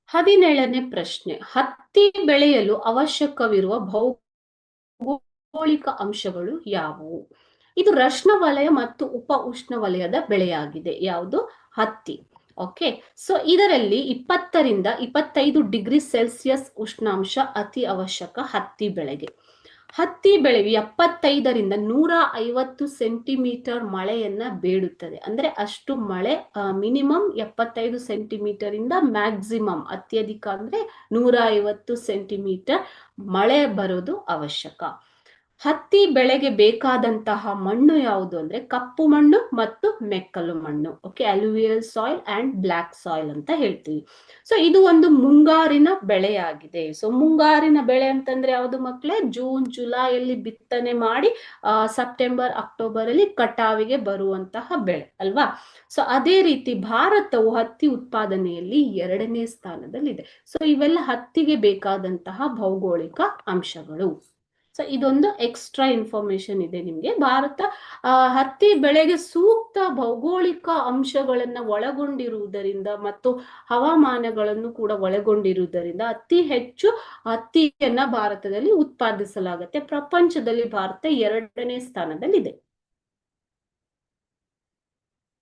17ನೇ ಪ್ರಶ್ನೆ, ಹತ್ತಿ ಬೆಳೆಯಲು ಅವಶ್ಯಕವಿರುವ ಭೌಗೋಳಿಕ ಅಂಶಗಳು ಯಾವುವು? ಇದು ಉಷ್ಣವಲಯ ಮತ್ತು ಉಪ ಉಷ್ಣವಲಯದ ಬೆಳೆಯಾಗಿದೆ. ಯಾವುದು? ಹತ್ತಿ. ಓಕೆ, ಸೊ ಇದರಲ್ಲಿ 20 ರಿಂದ 25 ಡಿಗ್ರಿ ಸೆಲ್ಸಿಯಸ್ ಉಷ್ಣಾಂಶ ಅತಿ ಅವಶ್ಯಕ ಹತ್ತಿ ಬೆಳೆಗೆ. ಹತ್ತಿ ಬೆಳೆಯು 75 ರಿಂದ 150 ಸೆಂಟಿಮೀಟರ್ ಮಳೆಯನ್ನ ಬೇಡುತ್ತದೆ. ಅಂದ್ರೆ ಅಷ್ಟು ಮಳೆ, ಮಿನಿಮಮ್ 75 ಸೆಂಟಿಮೀಟರ್ ಇಂದ ಮ್ಯಾಕ್ಸಿಮಮ್ ಅತ್ಯಧಿಕ ಅಂದ್ರೆ 150 ಸೆಂಟಿಮೀಟರ್ ಮಳೆ ಬರೋದು ಅವಶ್ಯಕ. ಹತ್ತಿ ಬೆಳೆಗೆ ಬೇಕಾದಂತಹ ಮಣ್ಣು ಯಾವುದು ಅಂದ್ರೆ ಕಪ್ಪು ಮಣ್ಣು ಮತ್ತು ಮೆಕ್ಕಲು ಮಣ್ಣು. Okay, alluvial soil and black soil ಅಂತ ಹೇಳ್ತೀವಿ. ಸೊ ಇದು ಒಂದು ಮುಂಗಾರಿನ ಬೆಳೆಯಾಗಿದೆ. ಸೊ ಮುಂಗಾರಿನ ಬೆಳೆ ಅಂತಂದ್ರೆ ಯಾವುದು ಮಕ್ಕಳೇ? ಜೂನ್ ಜುಲೈಯಲ್ಲಿ ಬಿತ್ತನೆ ಮಾಡಿ ಸೆಪ್ಟೆಂಬರ್ ಅಕ್ಟೋಬರ್ ಅಲ್ಲಿ ಕಟಾವಿಗೆ ಬರುವಂತಹ ಬೆಳೆ ಅಲ್ವಾ? ಸೊ ಅದೇ ರೀತಿ ಭಾರತವು ಹತ್ತಿ ಉತ್ಪಾದನೆಯಲ್ಲಿ 2ನೇ ಸ್ಥಾನದಲ್ಲಿದೆ. ಸೊ ಇವೆಲ್ಲ ಹತ್ತಿಗೆ ಬೇಕಾದಂತಹ ಭೌಗೋಳಿಕ ಅಂಶಗಳು. ಸೊ ಇದೊಂದು ಎಕ್ಸ್ಟ್ರಾ ಇನ್ಫಾರ್ಮೇಶನ್ ಇದೆ ನಿಮ್ಗೆ. ಭಾರತ ಹತ್ತಿ ಬೆಳೆಗೆ ಸೂಕ್ತ ಭೌಗೋಳಿಕ ಅಂಶಗಳನ್ನ ಒಳಗೊಂಡಿರುವುದರಿಂದ ಮತ್ತು ಹವಾಮಾನಗಳನ್ನು ಕೂಡ ಒಳಗೊಂಡಿರುವುದರಿಂದ ಅತಿ ಹೆಚ್ಚು ಹತ್ತಿಯನ್ನ ಭಾರತದಲ್ಲಿ ಉತ್ಪಾದಿಸಲಾಗುತ್ತೆ. ಪ್ರಪಂಚದಲ್ಲಿ ಭಾರತ 2ನೇ ಸ್ಥಾನದಲ್ಲಿದೆ.